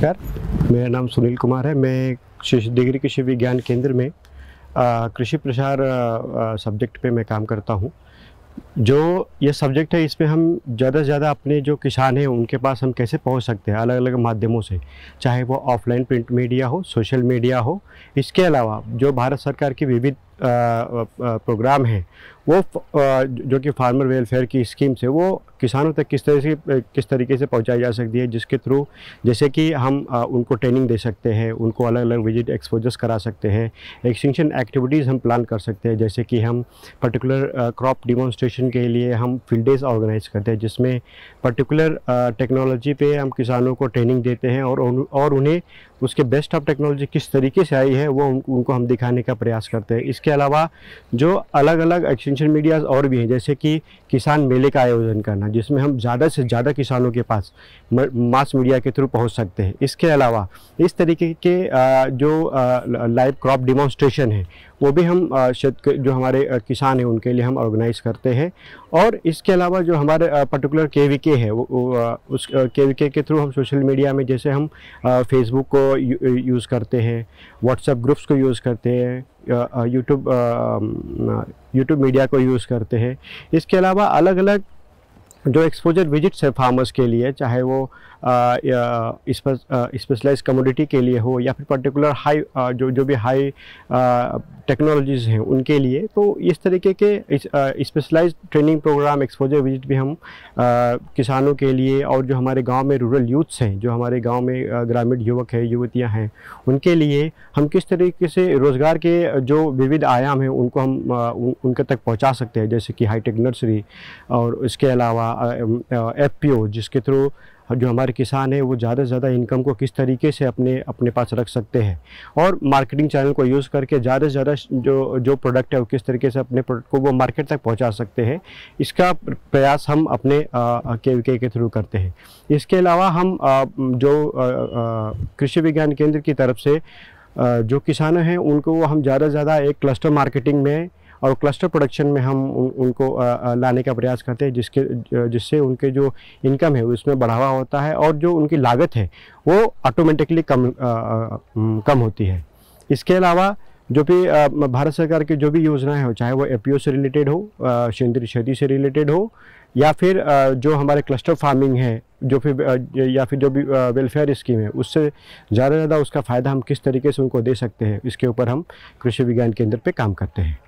नमस्कार, मेरा नाम सुनील कुमार है। मैं डिग्री कृषि विज्ञान केंद्र में कृषि प्रसार सब्जेक्ट पे मैं काम करता हूँ। जो ये सब्जेक्ट है, इसमें हम ज़्यादा से ज़्यादा अपने जो किसान हैं उनके पास हम कैसे पहुँच सकते हैं अलग अलग माध्यमों से, चाहे वो ऑफलाइन प्रिंट मीडिया हो, सोशल मीडिया हो। इसके अलावा जो भारत सरकार की विविध प्रोग्राम हैं वो जो कि फार्मर वेलफेयर की स्कीम से वो किसानों तक किस तरीके से पहुंचाई जा सकती है, जिसके थ्रू जैसे कि हम उनको ट्रेनिंग दे सकते हैं, उनको अलग अलग विजिट एक्सपोजर्स करा सकते हैं, एक्सटेंशन एक्टिविटीज़ हम प्लान कर सकते हैं। जैसे कि हम पर्टिकुलर क्रॉप डिमॉन्स्ट्रेशन के लिए हम फील्ड डेज ऑर्गेनाइज करते हैं, जिसमें पर्टिकुलर टेक्नोलॉजी पे हम किसानों को ट्रेनिंग देते हैं और उन्हें उसके बेस्ट ऑफ टेक्नोलॉजी किस तरीके से आई है वो उनको हम दिखाने का प्रयास करते हैं। इसके अलावा जो अलग अलग एक्सटेंशन मीडियाज़ और भी हैं, जैसे कि किसान मेले का आयोजन करना, जिसमें हम ज़्यादा से ज़्यादा किसानों के पास मास मीडिया के थ्रू पहुंच सकते हैं। इसके अलावा इस तरीके के जो लाइव क्रॉप डिमॉन्स्ट्रेशन है वो भी हम जो हमारे किसान हैं उनके लिए हम ऑर्गेनाइज करते हैं। और इसके अलावा जो हमारे पर्टिकुलर केवीके है उस केवीके के थ्रू हम सोशल मीडिया में, जैसे हम फेसबुक को यूज़ करते हैं, व्हाट्सएप ग्रुप्स को यूज़ करते हैं, यूट्यूब मीडिया को यूज़ करते हैं। इसके अलावा अलग अलग जो एक्सपोजर विजिट्स है फार्मर्स के लिए, चाहे वो स्पेशलाइज कमोडिटी के लिए हो या फिर पर्टिकुलर हाई जो भी हाई टेक्नोलॉजीज़ हैं उनके लिए, तो इस तरीके के specialise training programme, exposure visit भी हम किसानों के लिए, और जो हमारे गांव में रूरल यूथ्स हैं, जो हमारे गांव में ग्रामीण युवक हैं, युवतियां हैं, उनके लिए हम किस तरीके से रोज़गार के जो विविध आयाम हैं उनको हम उनके तक पहुंचा सकते हैं। जैसे कि हाईटेक नर्सरी, और इसके अलावा FPO, जिसके थ्रू जो हमारे किसान हैं वो ज़्यादा से ज़्यादा इनकम को किस तरीके से अपने पास रख सकते हैं, और मार्केटिंग चैनल को यूज़ करके ज़्यादा से ज़्यादा जो प्रोडक्ट है वो किस तरीके से अपने प्रोडक्ट को वो मार्केट तक पहुंचा सकते हैं। इसका प्रयास हम अपने KVK के थ्रू करते हैं। इसके अलावा हम जो कृषि विज्ञान केंद्र की तरफ से जो किसान हैं उनको हम ज़्यादा से ज़्यादा एक क्लस्टर मार्केटिंग में और क्लस्टर प्रोडक्शन में हम उनको लाने का प्रयास करते हैं, जिससे उनके जो इनकम है उसमें बढ़ावा होता है और जो उनकी लागत है वो ऑटोमेटिकली कम होती है। इसके अलावा जो भी भारत सरकार की जो भी योजनाएं हो, चाहे वो FPO से रिलेटेड हो, सेंद्रीय खेती से रिलेटेड हो, या फिर जो हमारे क्लस्टर फार्मिंग है, या फिर जो भी वेलफेयर स्कीम है, उससे ज़्यादा से ज़्यादा उसका फ़ायदा हम किस तरीके से उनको दे सकते हैं, इसके ऊपर हम कृषि विज्ञान केंद्र पे काम करते हैं।